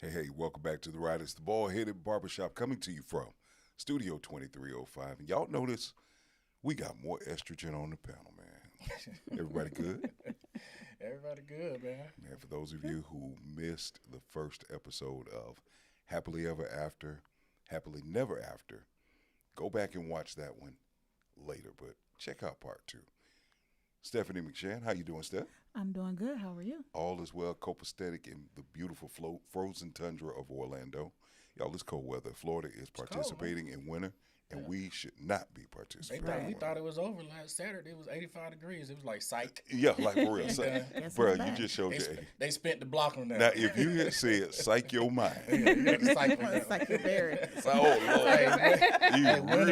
Hey, welcome back to the ride. It's the Baldheaded Barbershop coming to you from Studio 2305. And y'all notice we got more estrogen on the panel, man. Everybody good? Everybody good, man. Man, for those of you who missed the first episode of Happily Ever After, Happily Never After, go back and watch that one later. But check out part two. Stephanie McShann, how you doing, Steph? I'm doing good. How are you? All is well, copacetic in the beautiful frozen tundra of Orlando. Y'all, it's cold weather. Florida is participating in winter, and we should not be participating. We thought it was over last Saturday. It was 85 degrees. It was like psych. Yeah, like for real. Bro, you just showed your age. They spent the block on that. Now, if you had said psych your mind. You got to psych on that. Psych your berry. Oh,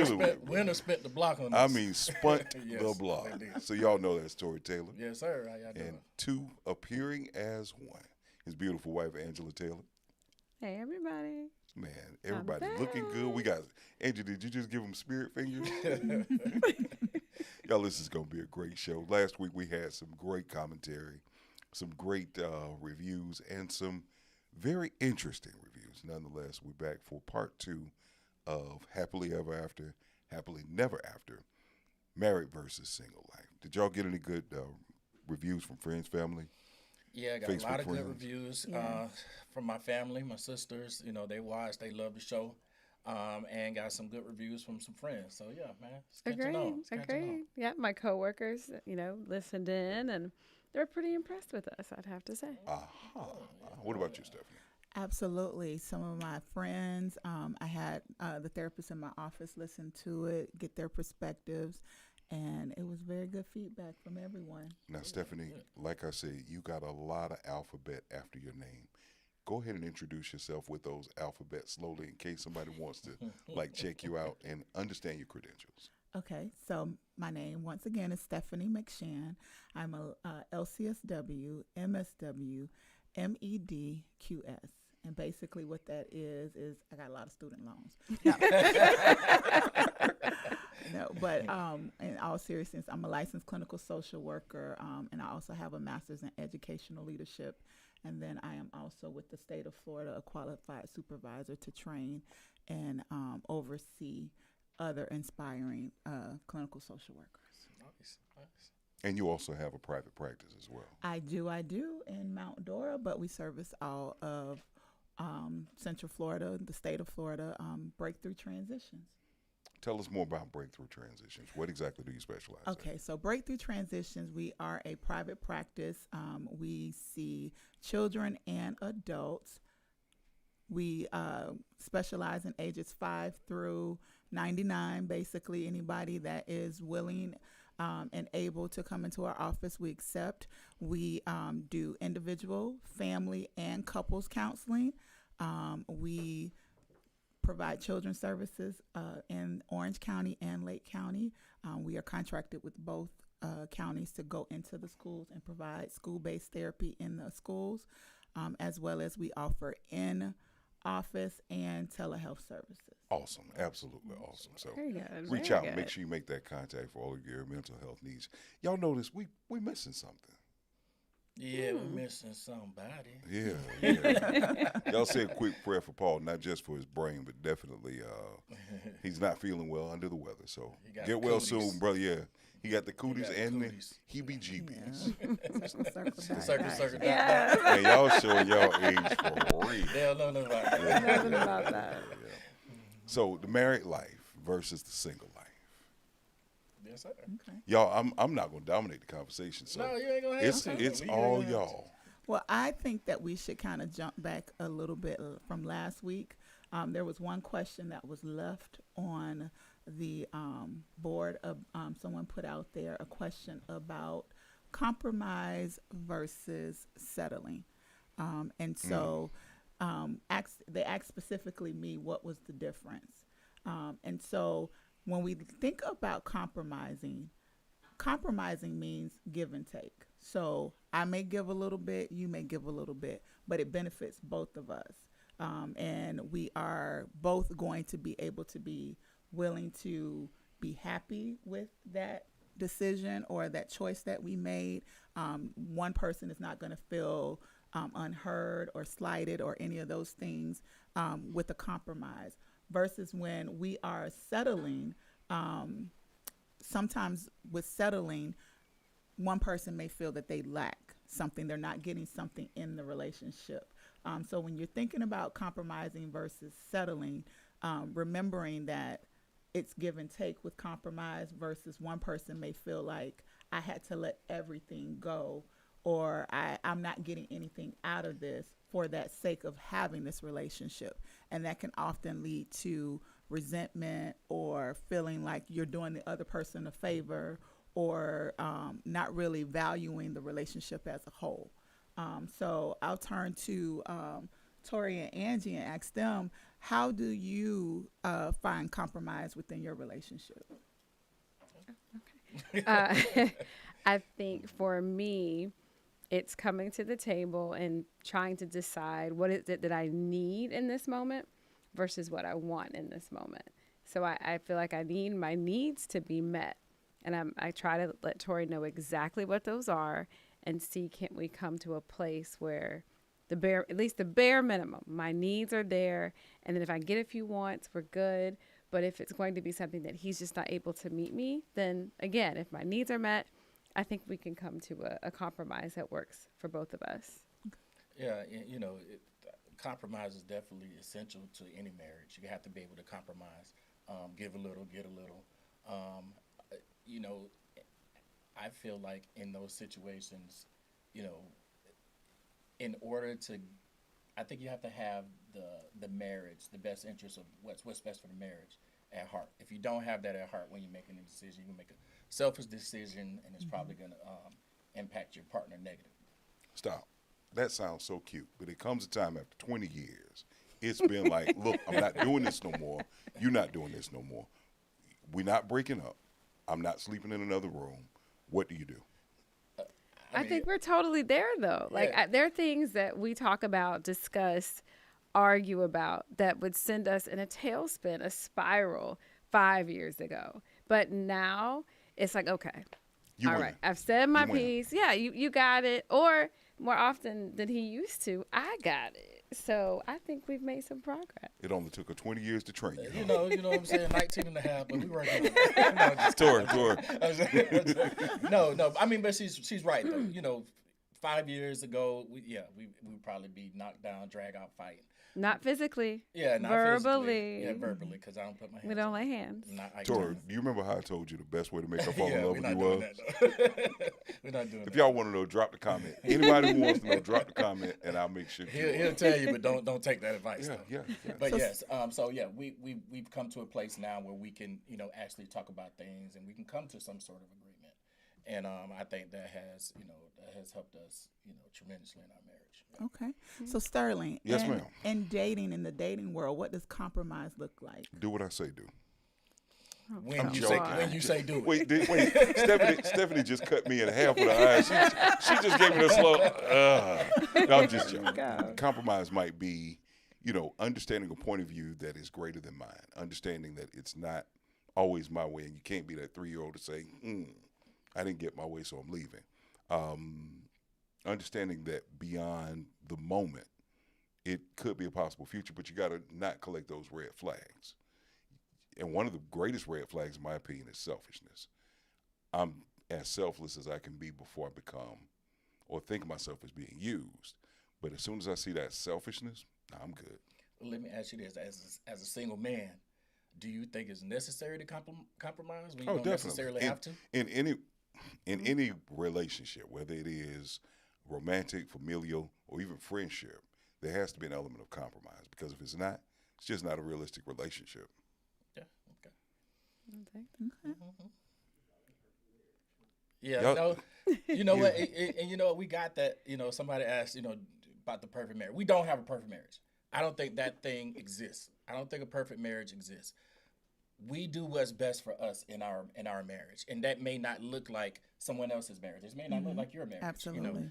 Lord. Winter spent the block on I this. mean, spunt Yes, the block. indeed. So y'all know that story, Taylor. Yes, sir. How y'all doing? And two appearing as one. His beautiful wife, Angela Taylor. Hey, everybody. Man, everybody looking good. We got Angie. Did you just give him spirit fingers? Y'all, this is gonna be a great show. Last week we had some great commentary, some great reviews, and some very interesting reviews. Nonetheless, we're back for part two of Happily Ever After, Happily Never After, Married versus Single Life. Did y'all get any good reviews from friends, family? Yeah, I got Facebook a lot of good friends? reviews Yeah. from my family, my sisters. You know, they watch, they love the show, and got some good reviews from some friends. So yeah, man, it's good to know. It's good to know. Agreed. Yeah, my coworkers, listened in, and they're pretty impressed with us, I'd have to say. What about you, Stephanie? Absolutely. Some of my friends, I had the therapist in my office listen to it, get their perspectives, and it was very good feedback from everyone. Now, Stephanie, like I said, you got a lot of alphabet after your name. Go ahead and introduce yourself with those alphabets slowly in case somebody wants to check you out and understand your credentials. Okay, so my name once again is Stephanie McShann. I'm a LCSW, MSW, MEDQS. And basically what that is I got a lot of student loans. No, but in all seriousness, I'm a licensed clinical social worker, and I also have a master's in educational leadership. And then I am also with the state of Florida, a qualified supervisor to train and oversee other inspiring clinical social workers. Nice. And you also have a private practice as well. I do in Mount Dora, but we service all of Central Florida, the state of Florida, breakthrough transitions. Tell us more about Breakthrough Transitions. What exactly do you specialize in? Okay, so Breakthrough Transitions, we are a private practice. We see children and adults. We specialize in ages 5 through 99, basically anybody that is willing and able to come into our office, we accept. We do individual, family, and couples counseling. We provide children's services in Orange County and Lake County. We are contracted with both counties to go into the schools and provide school-based therapy in the schools, as well as we offer in-office and telehealth services. Awesome. Absolutely awesome. So Very good. reach very out. good. Make sure you make that contact for all of your mental health needs. Y'all notice we missing something. Yeah, we're missing somebody. Yeah. Y'all say a quick prayer for Paul, not just for his brain, but definitely he's not feeling well, under the weather. So He got get the well cooties. soon, brother. Yeah. He got the cooties got the and cooties. the heebie-jeebies. Circle. Yeah. Man, y'all showing y'all age for real. They don't know nothing about that. Nothing about that. So the married life versus the single life. Yes, sir. Okay. Y'all, I'm not gonna dominate the conversation. So No, you ain't gonna have it's to. it's You ain't all gonna have to. y'all. Well, I think that we should kind of jump back a little bit from last week. There was one question that was left on the board. Someone put out there a question about compromise versus settling. And so they asked specifically me what was the difference. And so when we think about compromising means give and take. So I may give a little bit, you may give a little bit, but it benefits both of us. And we are both going to be able to be willing to be happy with that decision or that choice that we made. One person is not going to feel unheard or slighted or any of those things with a compromise, versus when we are settling. Sometimes with settling, one person may feel that they lack something, they're not getting something in the relationship. So when you're thinking about compromising versus settling, remembering that it's give and take with compromise, versus one person may feel like I had to let everything go, or I'm not getting anything out of this for that sake of having this relationship. And that can often lead to resentment or feeling like you're doing the other person a favor, or not really valuing the relationship as a whole. So I'll turn to Tori and Angie and ask them, how do you find compromise within your relationship? I think for me, it's coming to the table and trying to decide what is it that I need in this moment versus what I want in this moment. So I feel like I need my needs to be met. And I try to let Tori know exactly what those are and see, can we come to a place where at least the bare minimum, my needs are there. And then if I get a few wants, we're good. But if it's going to be something that he's just not able to meet me, then again, if my needs are met, I think we can come to a compromise that works for both of us. Yeah, compromise is definitely essential to any marriage. You have to be able to compromise, give a little, get a little. I feel like in those situations, in order to, I think you have to have the marriage, the best interest of what's best for the marriage at heart. If you don't have that at heart when you're making a decision, you can make a selfish decision, and it's probably going to impact your partner negatively. Stop. That sounds so cute, but it comes a time after 20 years. It's been like, look, I'm not doing this no more. You're not doing this no more. We're not breaking up. I'm not sleeping in another room. What do you do? I think we're totally there, though. Like, Yeah. there are things that we talk about, discuss, argue about that would send us in a tailspin, a spiral 5 years ago. But now it's like, okay, all right, I've said my piece. Yeah, you got it. Or more often than he used to, I got it. So I think we've made some progress. It only took her 20 years to train you. You know what I'm saying? 19 and a half, but we were Tori. No. I mean, but she's right, though. 5 years ago, we'd probably be knocked down, drag out fighting. Not physically. Yeah, not verbally. Physically. Yeah, verbally, because I don't put my hands We don't on lay her. hands. Tori, do you remember how I told you the best way to make her fall in love with you was? We're not doing that. If y'all want to know, drop the comment. Anybody who wants to know, drop the comment, and I'll make sure. He'll tell you, but don't take that advice. Yeah. But we've come to a place now where we can, actually talk about things, and we can come to some sort of agreement. And I think that has helped us, tremendously in our marriage. Yeah. Okay. So Sterling, Yes, ma'am. In the dating world, what does compromise look like? Do what I say do. When you say do it. Wait. Stephanie just cut me in half with her eyes. She just gave me the slow. No, I'm just joking. Compromise might be, understanding a point of view that is greater than mine. Understanding that it's not always my way, and you can't be that 3-year-old to say, I didn't get my way, so I'm leaving. Understanding that beyond the moment, it could be a possible future, but you got to not collect those red flags. And one of the greatest red flags, in my opinion, is selfishness. I'm as selfless as I can be before I become or think of myself as being used. But as soon as I see that selfishness, I'm good. Well, let me ask you this. As a single man, do you think it's necessary to compromise when you don't necessarily have to? In any relationship, whether it is romantic, familial, or even friendship, there has to be an element of compromise, because if it's not, it's just not a realistic relationship. Yeah, okay. Mm-hmm. Yeah, no, what, and we got that, somebody asked, about the perfect marriage. We don't have a perfect marriage. I don't think that thing exists. I don't think a perfect marriage exists. We do what's best for us in our marriage, and that may not look like someone else's marriage. It may not look like your marriage. Absolutely.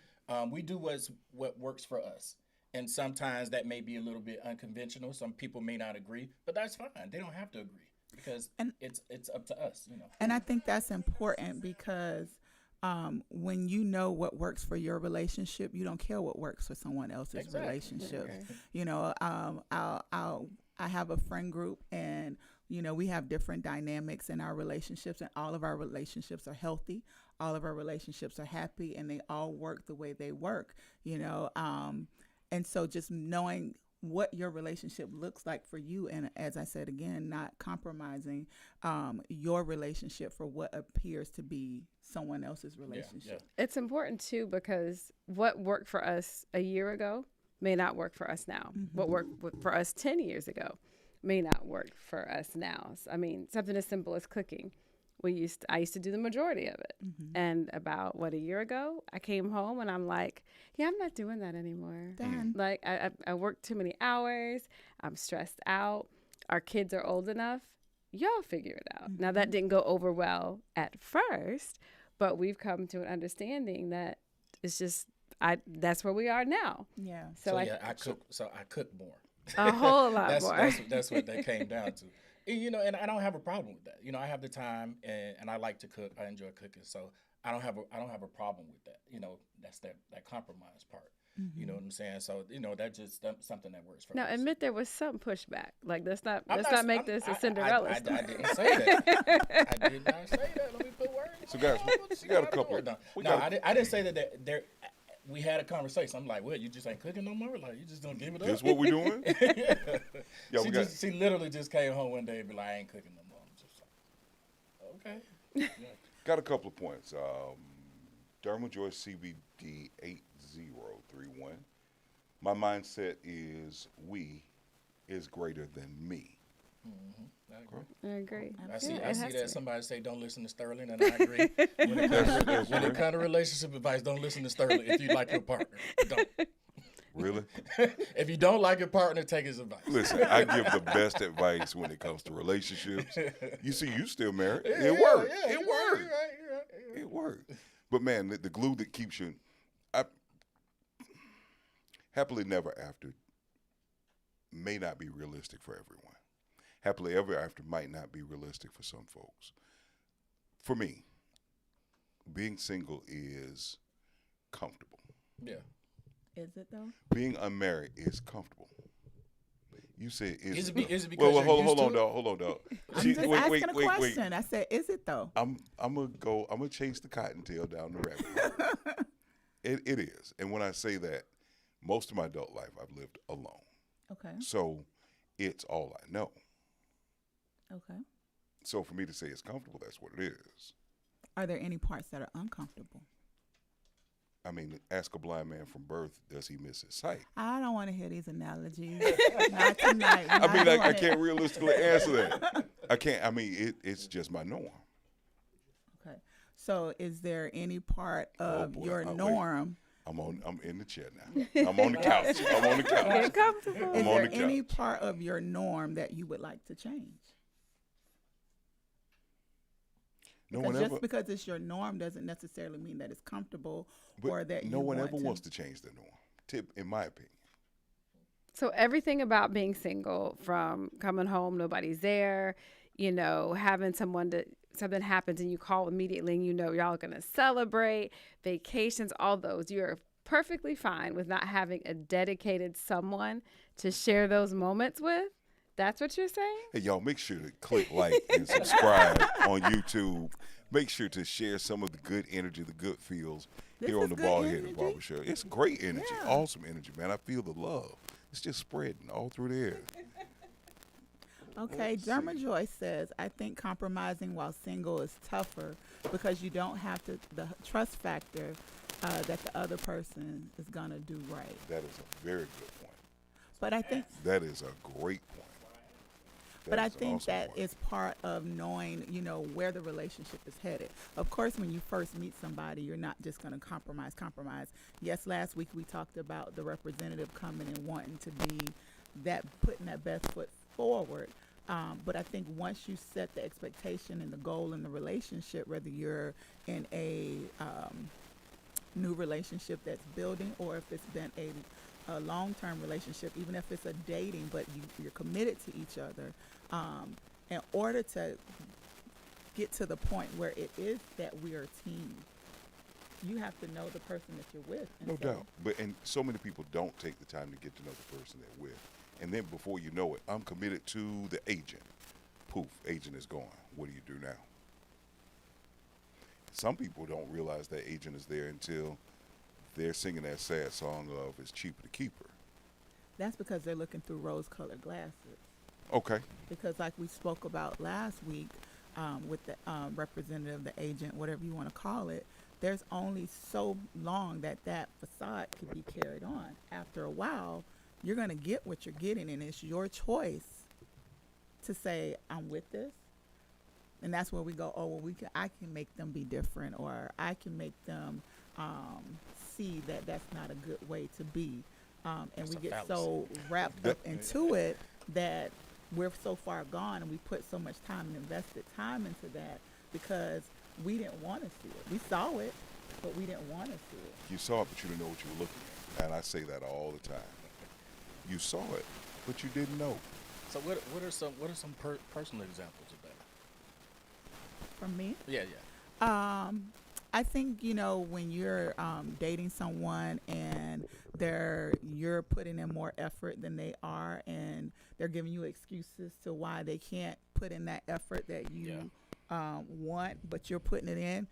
We do what works for us, and sometimes that may be a little bit unconventional. Some people may not agree, but that's fine. They don't have to agree, because it's up to us. And I think that's important, because when you know what works for your relationship, you don't care what works for someone else's Exactly. relationship. Okay. You know, I have a friend group, and you know, we have different dynamics in our relationships, and all of our relationships are healthy. All of our relationships are happy, and they all work the way they work. You know, and so just knowing what your relationship looks like for you, and as I said again, not compromising your relationship for what appears to be someone else's relationship. It's important too, because what worked for us a year ago may not work for us now. What worked for us 10 years ago may not work for us now. So, I mean, something as simple as cooking. I used to do the majority of it. And about a year ago, I came home and I'm like, yeah, I'm not doing that anymore. Done. Like I work too many hours. I'm stressed out. Our kids are old enough. Y'all figure it out. Now that didn't go over well at first, but we've come to an understanding that it's just, that's where we are now. Yeah. So I cook. So I cook more. A whole lot more. That's what that came down to. And, you know, and I don't have a problem with that. You know, I have the time, and I like to cook. I enjoy cooking, so I don't have a problem with that. You know, that's that compromise part. You know what I'm saying? So, you know, that's something that works for Now, us. admit there was some pushback. Like, let's not make this a I Cinderella story. I didn't say that. I did not say that. Let me put words. So guys, we got a couple. I didn't say that there. We had a conversation. I'm like, what? You just ain't cooking no more? Like, you just don't give it up? That's what we doing? Yeah, she literally just came home one day and be like, I ain't cooking no more. I'm just like, okay. Got a couple of points. Derma Joy CBD 8031. My mindset is we is greater than me. I agree. I agree. I see It has to that be. somebody say don't listen to Sterling, and I agree. When it comes to relationship advice, don't listen to Sterling if you like your partner. Don't. Really? If you don't like your partner, take his advice. Listen, I give the best advice when it comes to relationships. You see, you still married. Yeah, It worked. yeah, It you're worked. right, you're right. It worked. But man, the glue that keeps you, happily never after may not be realistic for everyone. Happily ever after might not be realistic for some folks. For me, being single is comfortable. Yeah. Is it though? Being unmarried is comfortable. You said Is it because well, you're hold used on, to dog. Hold on, dog. I'm just asking a question. I said, is it though? I'm gonna chase the cottontail down the rabbit hole. It is, and when I say that, most of my adult life I've lived alone, Okay. so it's all I know. Okay. So for me to say it's comfortable, that's what it is. Are there any parts that are uncomfortable? I mean, ask a blind man from birth, does he miss his sight? I don't want to hear these analogies. Not tonight. We're I not mean, doing I it. can't realistically answer that. I can't. I mean, it's just my norm. Okay. So, is there any part of boy, your wait. norm? I'm in the chair now. I'm on the couch. I'm on the couch. Get comfortable. Is I'm on there the any couch. part of your norm that you would like to change? No Because one ever. just because it's your norm doesn't necessarily mean that it's comfortable or But that no you one want ever to. wants to change the norm. In my opinion. So everything about being single, from coming home, nobody's there, you know, having something happens and you call immediately and you know y'all going to celebrate, vacations, all those, you're perfectly fine with not having a dedicated someone to share those moments with. That's what you're saying? Hey, y'all, make sure to click like and subscribe on YouTube. Make sure to share some of the good energy, the good feels This here is on the good Baldheaded energy. Barbershop. It's great energy, Yeah. awesome energy, man. I feel the love. It's just spreading all through the air. Okay, Derma Joy says, I think compromising while single is tougher because you don't have the trust factor that the other person is going to do right. That is a very good point. But I think That is a great point. But That I is an think awesome that point. is part of knowing, you know, where the relationship is headed. Of course, when you first meet somebody, you're not just going to compromise. Yes, last week we talked about the representative coming and wanting to be putting that best foot forward. But I think once you set the expectation and the goal in the relationship, whether you're in a new relationship that's building or if it's been a long-term relationship, even if it's a dating, but you're committed to each other, in order to get to the point where it is that we are a team, You have to know the person that you're with. And No so- doubt. And so many people don't take the time to get to know the person they're with. And then before you know it, I'm committed to the agent. Poof, agent is gone. What do you do now? Some people don't realize that agent is there until they're singing that sad song of "It's cheaper to keep her." That's because they're looking through rose-colored glasses. Okay. Because like we spoke about last week with the representative, the agent, whatever you want to call it, there's only so long that facade could be carried on. After a while, you're going to get what you're getting, and it's your choice to say, I'm with this. And that's where we go, oh, well, I can make them be different, or I can make them see that that's not a good way to be. And That's we a get fallacy. so wrapped up into it that we're so far gone, and we put so much time and invested time into that because we didn't want to see it. We saw it, but we didn't want to see it. You saw it, but you didn't know what you were looking at. And I say that all the time. You saw it, but you didn't know. So what are some personal examples of that? From me? Yeah, yeah. I think, when you're dating someone and you're putting in more effort than they are, and they're giving you excuses to why they can't put in that effort that you want, but you're putting it in,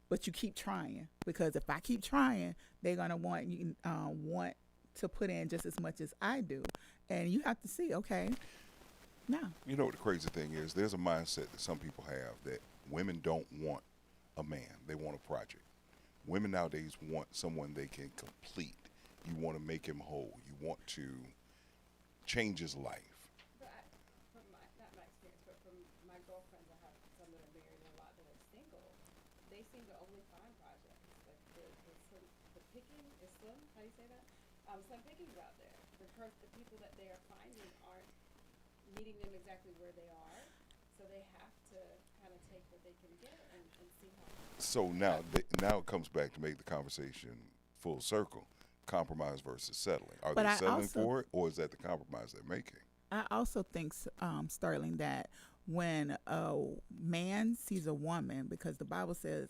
but you keep trying, because if I keep trying, they're gonna want to put in just as much as I do, and you have to see, okay, now. You know what the crazy thing is? There's a mindset that some people have that women don't want a man. They want a project. Women nowadays want someone they can complete. You want to make him whole. You want to change his life. But from not my experience, but from my girlfriends, I have some that are married and a lot that are single. They seem to only find projects. Like the picking is slim. How do you say that? Some pickings out there. The people that they are finding aren't meeting them exactly where they are, so they have to kind of take what they can get and see how. So now it comes back to make the conversation full circle. Compromise versus settling. Are But they I settling also- for it, or is that the compromise they're making? I also think, Sterling, that when a man sees a woman, because the Bible says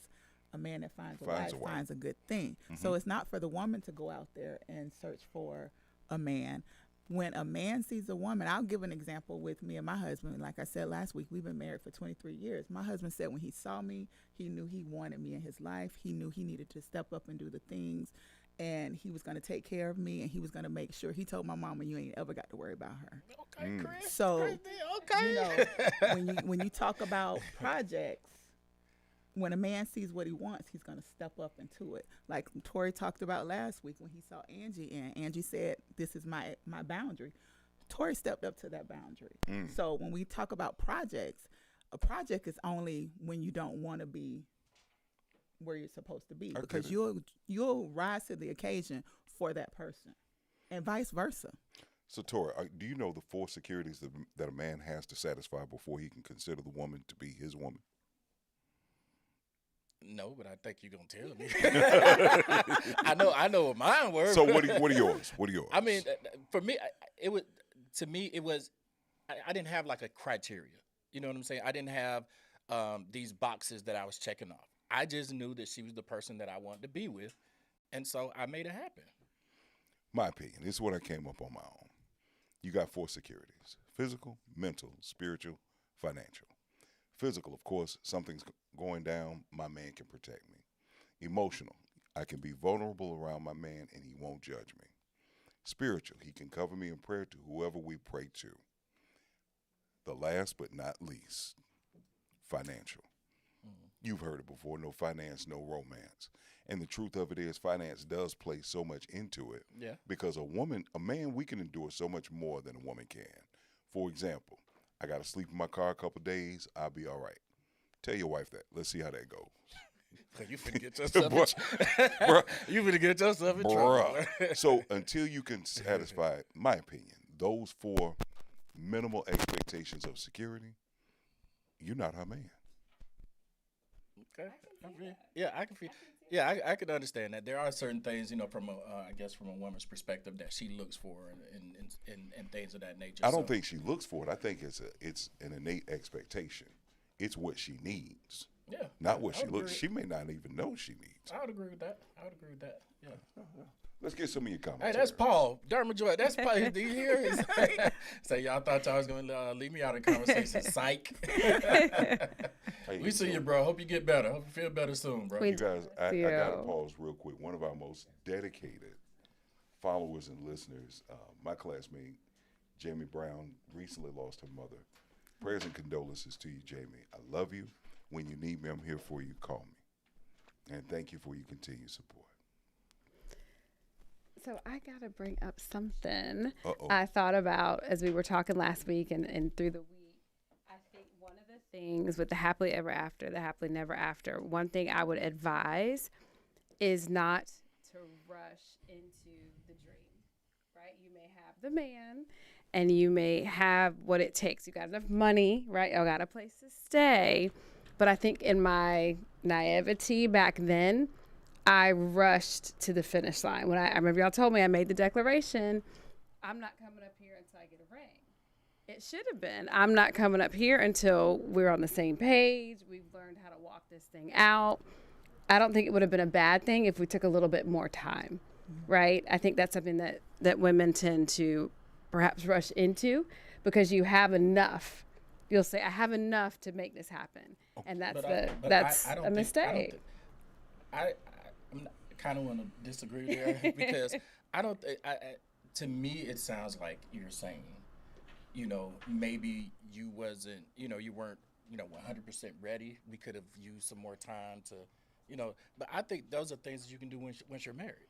a man that finds a wife finds a good thing. So it's not for the woman to go out there and search for a man. When a man sees a woman, I'll give an example with me and my husband. Like I said last week, we've been married for 23 years. My husband said when he saw me, he knew he wanted me in his life. He knew he needed to step up and do the things, and he was going to take care of me, and he was going to make sure. He told my mama, you ain't ever got to worry about her. Okay, Chris. So, okay. when you talk about projects, when a man sees what he wants, he's going to step up into it. Like Tori talked about last week when he saw Angie, and Angie said, this is my boundary. Tori stepped up to that boundary. So when we talk about projects, a project is only when you don't want to be where you're supposed to be, because you'll rise to the occasion for that person, and vice versa. So, Tori, do you know the 4 securities that a man has to satisfy before he can consider the woman to be his woman? No, but I think you're gonna tell me. I know what mine were. So, what are yours? What are yours? I mean, for me, it was. I didn't have like a criteria. You know what I'm saying? I didn't have these boxes that I was checking off. I just knew that she was the person that I wanted to be with, and so I made it happen. My opinion. This is what I came up on my own. You got 4 securities: physical, mental, spiritual, financial. Physical, of course, something's going down, my man can protect me. Emotional, I can be vulnerable around my man and he won't judge me. Spiritual, he can cover me in prayer to whoever we pray to. The last but not least, financial. You've heard it before, no finance, no romance. And the truth of it is, finance does play so much into it. Yeah. Because a man, we can endure so much more than a woman can. For example, I got to sleep in my car a couple of days, I'll be all right. Tell your wife that. Let's see how that goes. You finna get yourself you finna get yourself in Bruh. trouble. So until you can satisfy, my opinion, those 4 minimal expectations of security, you're not her man. Okay. I can feel. Yeah, I could understand that. There are certain things, from a woman's perspective that she looks for and things of that nature. I don't think she looks for it. I think it's an innate expectation. It's what she needs. Yeah. Not what I she would looks. agree. She may not even know she needs. I would agree with that. Yeah. Let's get some of your comments. Hey, that's Paul Dermajoy. That's Paul. Do you hear? Say, y'all thought y'all was gonna leave me out of the conversation. Psych. Hey, We see so you, bro. Hope you get better. Hope you feel better soon, bro. We- you guys, I See got to you. pause real quick. One of our most dedicated followers and listeners, my classmate, Jamie Brown, recently lost her mother. Prayers and condolences to you, Jamie. I love you. When you need me, I'm here for you. Call me. And thank you for your continued support. So I gotta bring up something Uh-oh. I thought about as we were talking last week and through the week. I think one of the things with the happily ever after, the happily never after, one thing I would advise is not to rush into the dream, right? You may have the man and you may have what it takes. You got enough money, right? You got a place to stay. But I think in my naivety back then, I rushed to the finish line. When I remember y'all told me I made the declaration, I'm not coming up here until I get a ring. It should have been, I'm not coming up here until we're on the same page. We've learned how to walk this thing out. I don't think it would have been a bad thing if we took a little bit more time, right? I think that's something that women tend to perhaps rush into because you have enough. You'll say, I have enough to make this happen. And that's I don't a mistake. I kind of want to disagree there because I don't think. To me, it sounds like you're saying, maybe you wasn't, you weren't, 100% ready. We could have used some more time to, But I think those are things that you can do once you're married,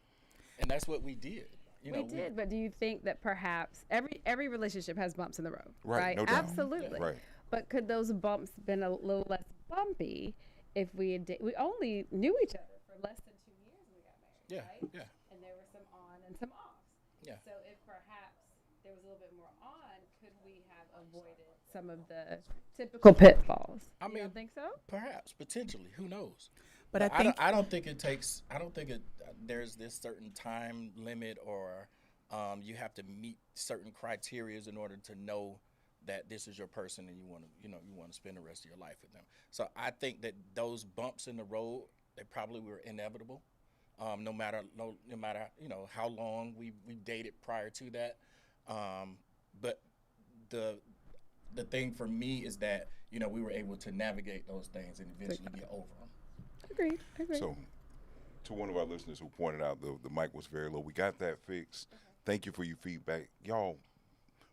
and that's what we did. We did, but do you think that perhaps every relationship has bumps in the road, Right, right? no doubt. Absolutely. Right. But could those bumps been a little less bumpy if we only knew each other for less than 2 years when we got married, Yeah, right? yeah. And there were some on and some offs. Yeah. So if perhaps there was a little bit more on, could we have avoided some of the typical pitfalls? I You mean, don't think so? Perhaps, potentially, who knows? But I think I don't think it takes. I don't think there's this certain time limit or you have to meet certain criterias in order to know that this is your person and you want to spend the rest of your life with them. So I think that those bumps in the road, they probably were inevitable. No matter how long we dated prior to that. But the thing for me is that we were able to navigate those things and eventually get over them. Agreed. So, to one of our listeners who pointed out the mic was very low, we got that fixed. Thank you for your feedback. Y'all,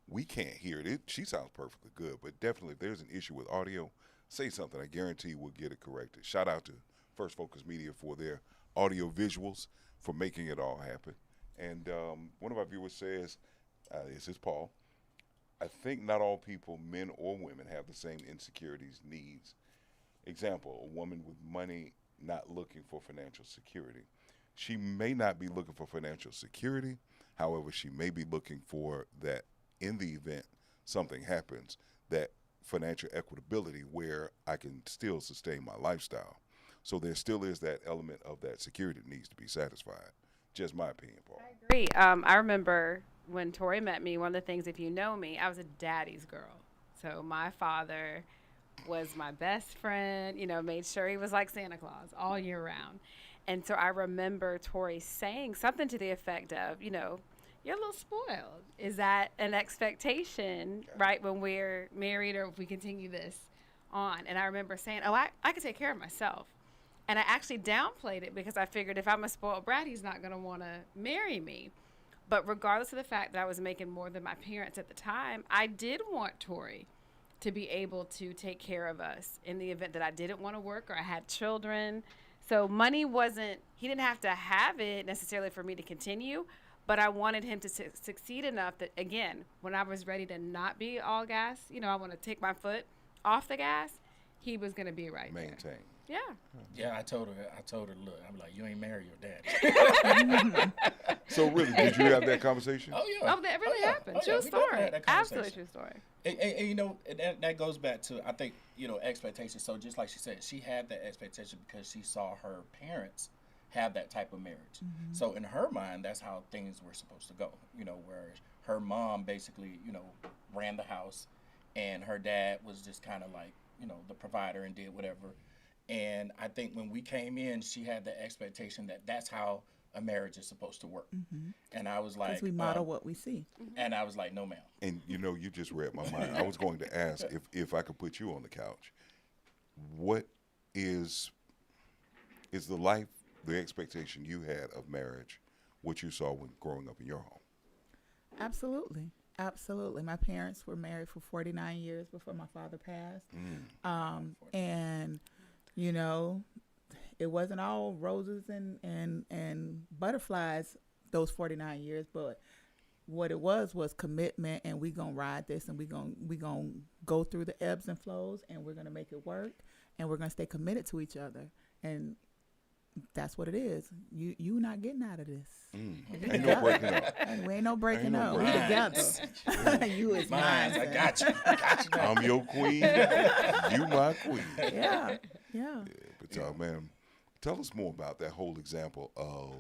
we can't hear it. She sounds perfectly good, but definitely if there's an issue with audio, say something. I guarantee we'll get it corrected. Shout out to First Focus Media for their audio visuals, for making it all happen. And one of our viewers says, this is Paul, I think not all people, men or women, have the same insecurities, needs. Example, a woman with money not looking for financial security. She may not be looking for financial security. However, she may be looking for that in the event something happens, that financial equitability where I can still sustain my lifestyle. So there still is that element of that security that needs to be satisfied. Just my opinion, Paul. I agree. I remember when Tori met me, one of the things, if you know me, I was a daddy's girl. So my father was my best friend, made sure he was like Santa Claus all year round. And so I remember Tori saying something to the effect of, you're a little spoiled. Is that an expectation, right, when we're married or if we continue this on? And I remember saying, I can take care of myself. And I actually downplayed it because I figured if I'm a spoiled brat, he's not going to want to marry me. But regardless of the fact that I was making more than my parents at the time, I did want Tori to be able to take care of us in the event that I didn't want to work or I had children. So money he didn't have to have it necessarily for me to continue, but I wanted him to succeed enough that, again, when I was ready to not be all gas, I want to take my foot off the gas, he was going to be right there. Maintain. Yeah. Yeah, I told her, look, I'm like, you ain't married your dad. So really, did you have that conversation? Oh yeah. Oh, that really happened. Oh, yeah. True We definitely story. had that Absolutely conversation. true story. And that goes back to, I think, expectations. So just like she said, she had that expectation because she saw her parents have that type of marriage. Mm-hmm. So in her mind, that's how things were supposed to go. Where her mom basically, ran the house, and her dad was just kind of like, the provider and did whatever. And I think when we came in, she had the expectation that that's how a marriage is supposed to work. And I was like, Because we model what we see. and I was like, no, ma'am. And you just read my mind. I was going to ask if I could put you on the couch. What is the expectation you had of marriage, what you saw when growing up in your home? Absolutely. Absolutely. My parents were married for 49 years before my father passed. And, it wasn't all roses and butterflies those 49 years, but what it was commitment, and we gonna ride this, and we gonna go through the ebbs and flows, and we're gonna make it work, and we're gonna stay committed to each other. And that's what it is. You not getting out of this. Ain't no breaking up. We ain't no breaking Ain't no up. We breaking together. You is Mine, mine. I got you. I got you. I'm your queen. You my queen. Yeah. But man, tell us more about that whole example of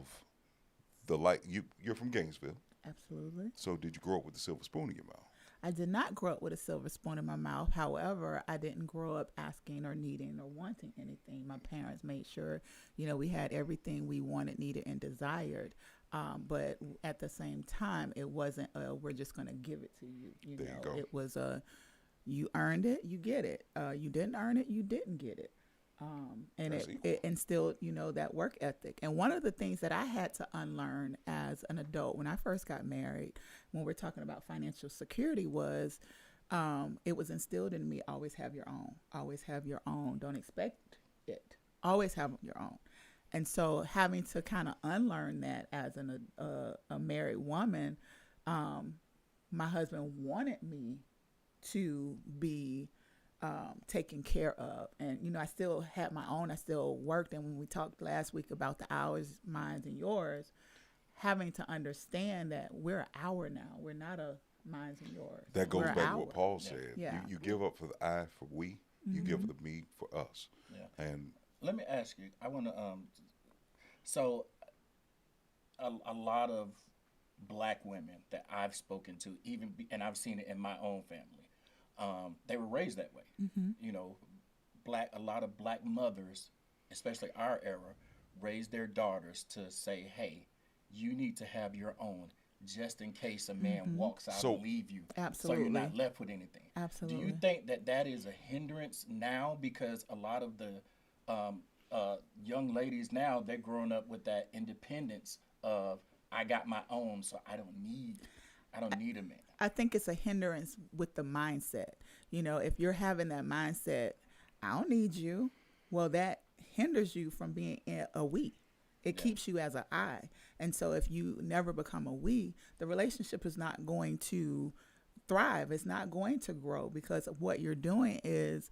the light. You're from Gainesville. Absolutely. So did you grow up with a silver spoon in your mouth? I did not grow up with a silver spoon in my mouth. However, I didn't grow up asking or needing or wanting anything. My parents made sure, we had everything we wanted, needed, and desired. But at the same time, it wasn't we're just going to give it to you. There you go. It was you earned it, you get it. You didn't earn it, you didn't get it. And it instilled, that work ethic. And one of the things that I had to unlearn as an adult when I first got married, when we're talking about financial security, was it was instilled in me: always have your own, always have your own. Don't expect it. Always have your own. And so having to kind of unlearn that as a married woman, my husband wanted me to be taken care of. And, I still had my own. I still worked. And when we talked last week about the ours, mine, and yours, having to understand that we're an hour now. We're not a mine and yours. That goes We're back to our. what Paul said. Yeah. You give up for the I for we. You give the me for us. Yeah. And Let me ask you. I want to. So, a lot of black women that I've spoken to, and I've seen it in my own family, they were raised that way. A lot of black mothers, especially our era, raised their daughters to say, "Hey, you need to have your own, just in case a man walks out and leave you, so you're not left with anything." Absolutely. Do you think that is a hindrance now, because a lot of the young ladies now, they're growing up with that independence of, I got my own, so I don't need a man. I think it's a hindrance with the mindset. If you're having that mindset, I don't need you, well, that hinders you from being a we. It keeps you as an I. And so if you never become a we, the relationship is not going to thrive. It's not going to grow, because what you're doing is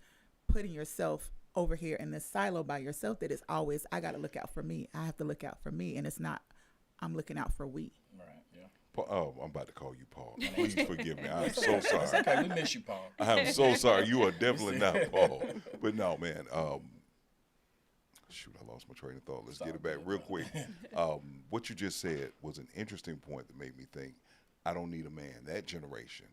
putting yourself over here in this silo by yourself, that is always, I got to look out for me. I have to look out for me. And it's not, I'm looking out for we. Right, yeah. Paul, oh, I'm about to call you Paul. Please forgive me. I'm so sorry. It's okay, we miss you, Paul. I'm so sorry. You are definitely not Paul. But no, man. Shoot, I lost my train of thought. Let's get it back real quick. What you just said was an interesting point that made me think, I don't need a man. That generation,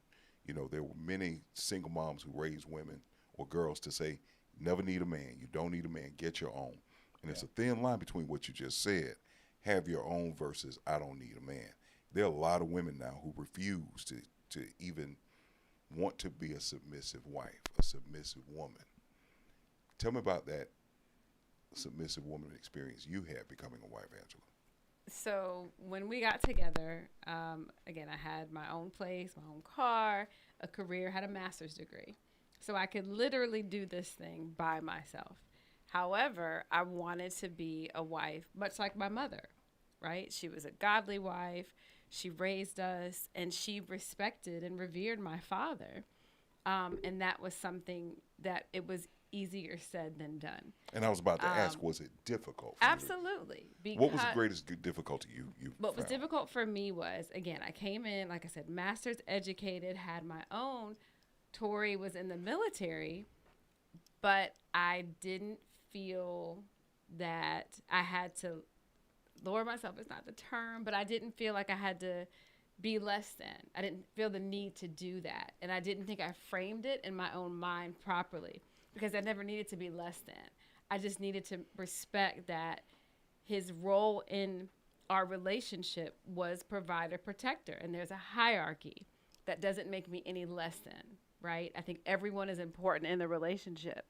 there were many single moms who raised women or girls to say, never need a man. You don't need a man. Get your own. And it's a thin line between what you just said, have your own, versus I don't need a man. There are a lot of women now who refuse to even want to be a submissive wife, a submissive woman. Tell me about that submissive woman experience you had becoming a wife, Angela. So when we got together, again, I had my own place, my own car, a career, had a master's degree. So I could literally do this thing by myself. However, I wanted to be a wife, much like my mother, right? She was a godly wife. She raised us, and she respected and revered my father. And that was something that it was easier said than done. And I was about to ask, was it difficult for absolutely. you? What was the greatest difficulty you What was found? difficult for me was, again, I came in, like I said, master's educated, had my own. Tori was in the military, but I didn't feel that I had to lower myself. It's not the term, but I didn't feel like I had to be less than. I didn't feel the need to do that. And I didn't think I framed it in my own mind properly, because I never needed to be less than. I just needed to respect that his role in our relationship was provider protector, and there's a hierarchy. That doesn't make me any less than, right? I think everyone is important in the relationship.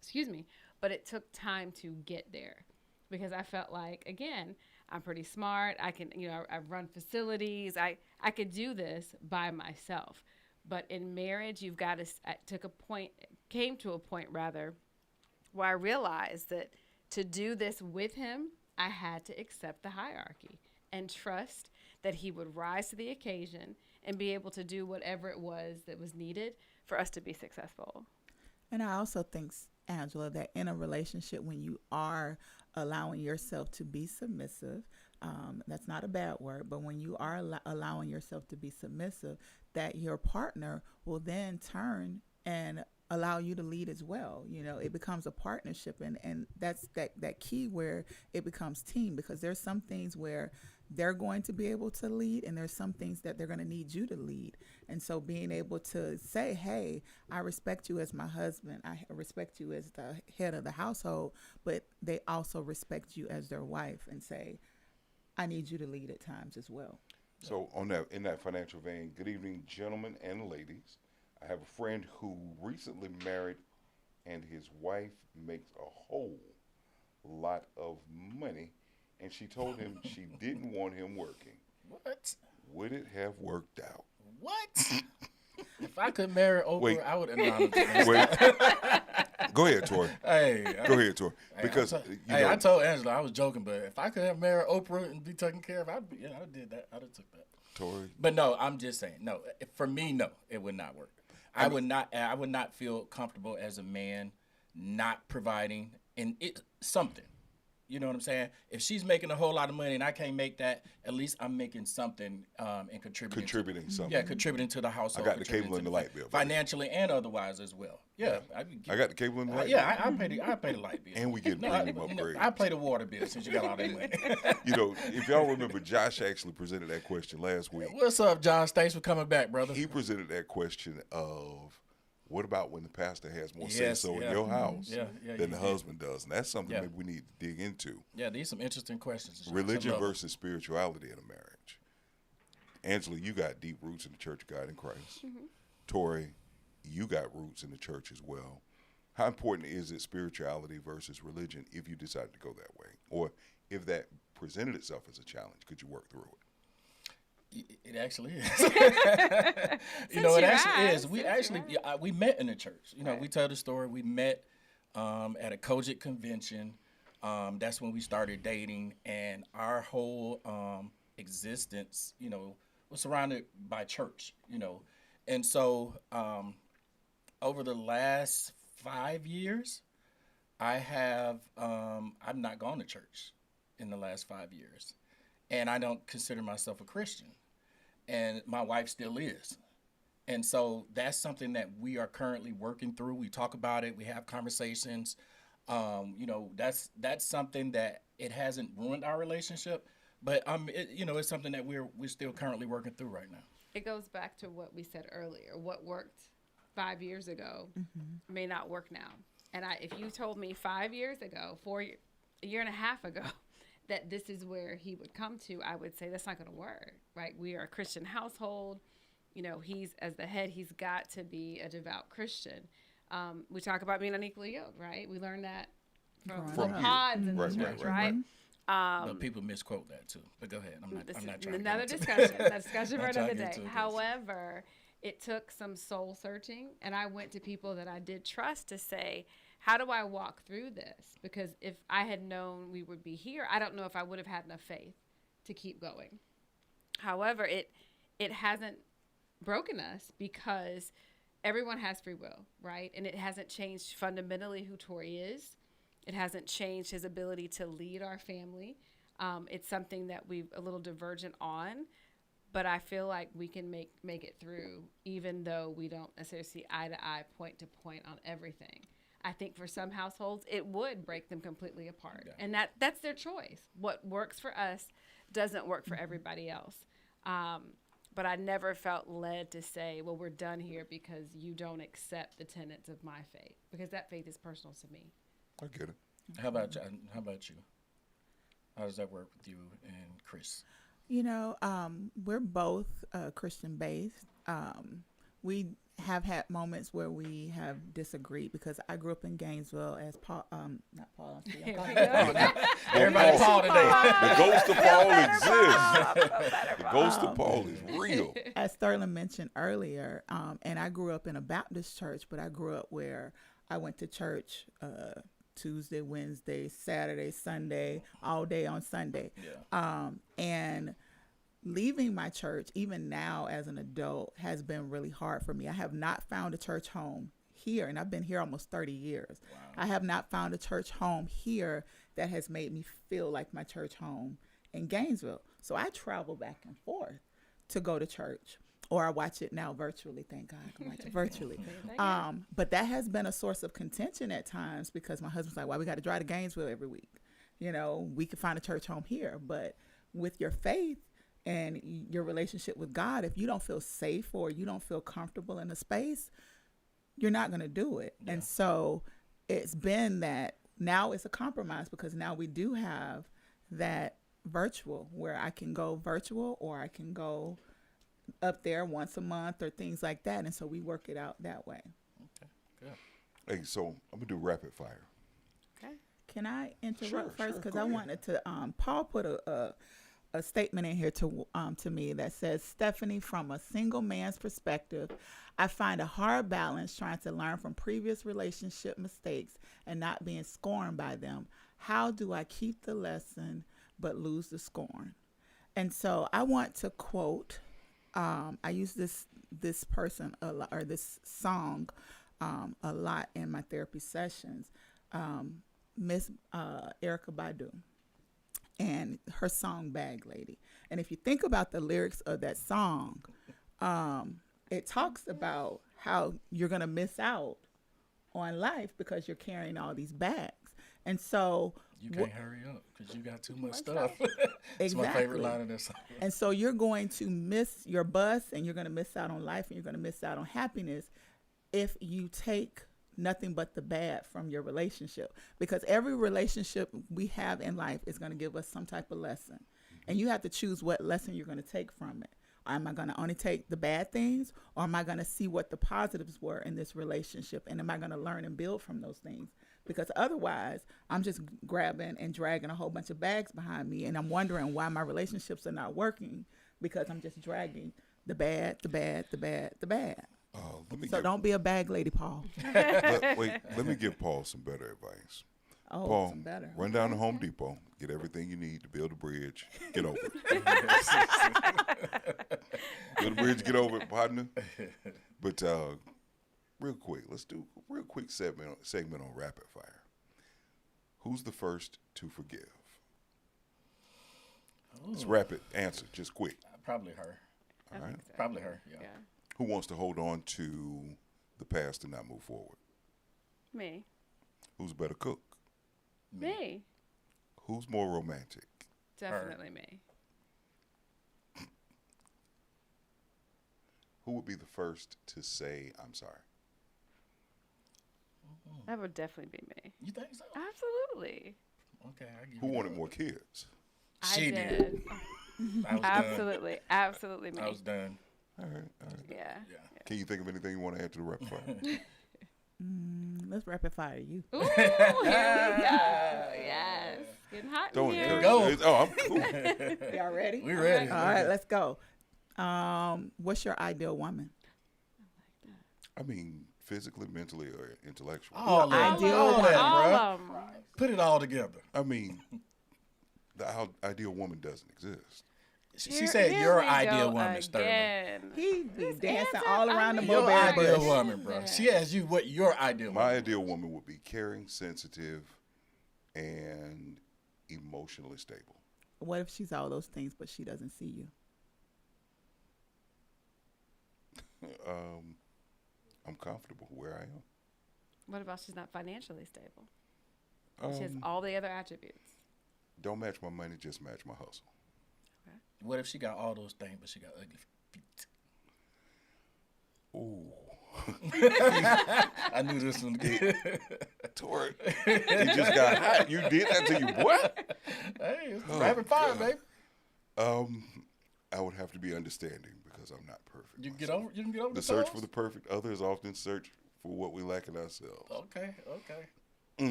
Excuse me. But it took time to get there because I felt like, again, I'm pretty smart. I can, I've run facilities. I could do this by myself. But in marriage, you've got to, came to a point rather, where I realized that to do this with him, I had to accept the hierarchy and trust that he would rise to the occasion and be able to do whatever it was that was needed for us to be successful. And I also think, Angela, that in a relationship, when you are allowing yourself to be submissive, that's not a bad word, but when you are allowing yourself to be submissive, that your partner will then turn and allow you to lead as well. It becomes a partnership, and that's that key where it becomes team, because there's some things where they're going to be able to lead, and there's some things that they're going to need you to lead. And so being able to say, hey, I respect you as my husband, I respect you as the head of the household, but they also respect you as their wife, and say, I need you to lead at times as well. So in that financial vein, good evening, gentlemen and ladies. I have a friend who recently married, and his wife makes a whole lot of money, and she told him she didn't want him working. What? Would it have worked out? What? If I could marry Oprah, Wait. I would announce it. Wait. Go ahead, Tori. Go ahead, Tori. Because I told Angela I was joking, but if I could have married Oprah and be taken care of, I did that. I'd have took that. Tori. But no, I'm just saying, no. For me, no, it would not work. I would not feel comfortable as a man not providing something. You know what I'm saying? If she's making a whole lot of money and I can't make that, at least I'm making something and contributing. Something. Yeah, contributing to the household. I got the cable and the light bill. Financially and otherwise as well. Yeah. I got the cable and the light bill. Yeah, I pay the light bill. And we get premium upgrades. I pay the water bill since you got all that money. If y'all remember, Josh actually presented that question last week. What's up, Josh? Thanks for coming back, brother. He presented that question of, what about when the pastor has more say-so in your house than the husband does? And that's something that we need to dig into. Yeah, these are some interesting questions. Josh. Religion versus spirituality in a marriage. Angela, you got deep roots in the Church of God in Christ. Mm-hmm. Tori, you got roots in the church as well. How important is it, spirituality versus religion, if you decide to go that way? Or if that presented itself as a challenge, could you work through it? It actually is. It actually is. We met in the church. We tell the story. We met at a Kojic convention. That's when we started dating, and our whole existence, was surrounded by church. And so over the last 5 years, I've not gone to church in the last 5 years. And I don't consider myself a Christian. And my wife still is. And so that's something that we are currently working through. We talk about it. We have conversations. That's something that it hasn't ruined our relationship. But it's something that we're still currently working through right now. It goes back to what we said earlier. What worked 5 years ago may not work now. And if you told me 5 years ago, a year and a half ago, that this is where he would come to, I would say that's not going to work, right? We are a Christian household. He's, as the head, he's got to be a devout Christian. We talk about being unequally yoked, right? We learned that from pods in the church, right? But people misquote that too. But go ahead. I'm not trying another to discussion. That's discussion for another day. However, it took some soul searching, and I went to people that I did trust to say, how do I walk through this? Because if I had known we would be here, I don't know if I would have had enough faith to keep going. However, it hasn't broken us because everyone has free will, right? And it hasn't changed fundamentally who Tori is. It hasn't changed his ability to lead our family. It's something that we've a little divergent on, but I feel like we can make it through, even though we don't necessarily see eye to eye, point to point on everything. I think for some households, it would break them completely apart. Yeah. And that's their choice. What works for us doesn't work for everybody else. But I never felt led to say, well, we're done here because you don't accept the tenets of my faith, because that faith is personal to me. I get it. How about you? How about you? How does that work with you and Chris? You know, we're both Christian based. We have had moments where we have disagreed because I grew up in Gainesville as Paul, not Paul. I'm Here calling we him go. Everybody Paul today. The ghost of Paul exists. The ghost of Paul is real. As Sterling mentioned earlier, and I grew up in a Baptist church, but I grew up where I went to church Tuesday, Wednesday, Saturday, Sunday, all day on Sunday. Yeah. And leaving my church, even now as an adult, has been really hard for me. I have not found a church home here, and I've been here almost 30 years. Wow. I have not found a church home here that has made me feel like my church home in Gainesville. So I travel back and forth to go to church, or I watch it now virtually. Thank God, I can watch it virtually. But that has been a source of contention at times because my husband's like, "Why we got to drive to Gainesville every week? You know, we could find a church home here." But with your faith and your relationship with God, if you don't feel safe or you don't feel comfortable in a space, you're not going to do it. Yeah. And so it's been that now it's a compromise because now we do have that virtual where I can go virtual or I can go up there once a month or things like that. And so we work it out that way. Okay. Good. Hey, so I'm gonna do rapid fire. Okay. Can I interrupt Sure, first? sure, Because go I ahead. wanted to, Paul put a statement in here to me that says, Stephanie, from a single man's perspective, I find a hard balance trying to learn from previous relationship mistakes and not being scorned by them. How do I keep the lesson but lose the scorn? And so I want to quote, I use this person a lot, or this song a lot in my therapy sessions, Miss Erica Badu and her song Bag Lady. And if you think about the lyrics of that song, it talks about how you're going to miss out on life because you're carrying all these bags. And so You can't hurry up because you got too much stuff. It's my favorite Exactly. line in this song. And so you're going to miss your bus and you're going to miss out on life and you're going to miss out on happiness if you take nothing but the bad from your relationship. Because every relationship we have in life is going to give us some type of lesson. And you have to choose what lesson you're going to take from it. Am I going to only take the bad things, or am I going to see what the positives were in this relationship? And am I going to learn and build from those things? Because otherwise, I'm just grabbing and dragging a whole bunch of bags behind me. And I'm wondering why my relationships are not working because I'm just dragging the bad, the bad, the bad, the bad. So don't be a bag lady, Paul. Let me give Paul some better advice. Oh, Paul, some better. run down to Home Depot, get everything you need to build a bridge, get over it. Build a bridge, get over it, partner. But real quick, let's do a real quick segment on rapid fire. Who's the first to forgive? It's rapid answer, just quick. Probably her. All right. Probably her. Yeah. Yeah. Who wants to hold on to the past and not move forward? Me. Who's a better cook? Me. Who's more romantic? Definitely me. Who would be the first to say, I'm sorry? That would definitely be me. You think so? Absolutely. Okay. I give Who you wanted that. more kids? She I did. I was Absolutely. Absolutely me. done. I was done. All right. Yeah. Yeah. Can you think of anything you want to add to the rapid fire? Let's rapid fire you. Ooh, here we go. Yes. Getting hot Don't in here. encourage Go. it. Oh, I'm cool. Y'all ready? We ready. All right, let's go. What's your ideal woman? I mean, physically, mentally, or intellectually. All Your that. ideal All woman. that, All bruh. of 'em. Put it all together. I mean, the ideal woman doesn't exist. She said Here your we ideal go woman, Sterling. again. He be dancing answer, all around the Your mulberry ideal bush. woman, bro. She asked you what your ideal My woman. ideal woman would be caring, sensitive, and emotionally stable. What if she's all those things, but she doesn't see you? I'm comfortable where I am. What about she's not financially stable? She has Um, all the other attributes. don't match my money, just match my hustle. What if she got all those things, but she got ugly feet? Ooh. I knew this one. Tori, you just got hot. You did that to your boy? Hey, it's Oh, rapid fire, God. baby. I would have to be understanding because I'm not perfect. You myself. can get over The the search toes? for the perfect other is often search for what we lack in ourselves. Okay.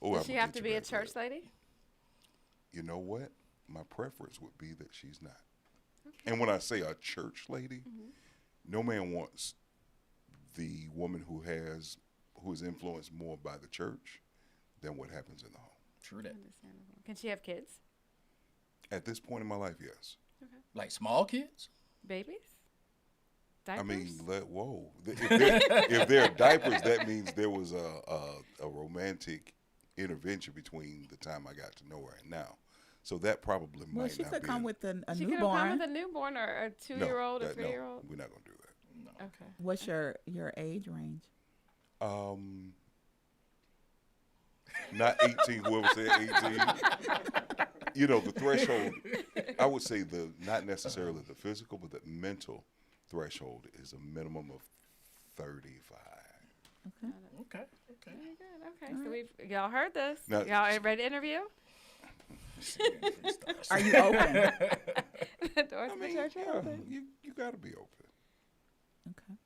Oh, Does she I'ma have get to you be a back church that. lady? You know what? My preference would be that she's not. And when I say a church lady, no man wants the woman who is influenced more by the church than what happens in the home. True that. Understandable. Can she have kids? At this point in my life, yes. Like small kids? Babies? I Diapers? mean, if there are diapers, that means there was a romantic intervention between the time I got to know her and now. So that probably might Well, she not could be come an- with a she could have newborn. come with a newborn or a 2-year-old, no, a 3-year-old. No, we're not gonna do that. Okay. What's your age range? Not 18. Whoever said 18. You know, the threshold. I would say not necessarily the physical, but the mental threshold is a minimum of 35. Okay. Very good. Okay. So y'all heard this. Now- Y'all ready to interview? Are you open? The doors of the church are Yeah, open. you got to be open. Okay.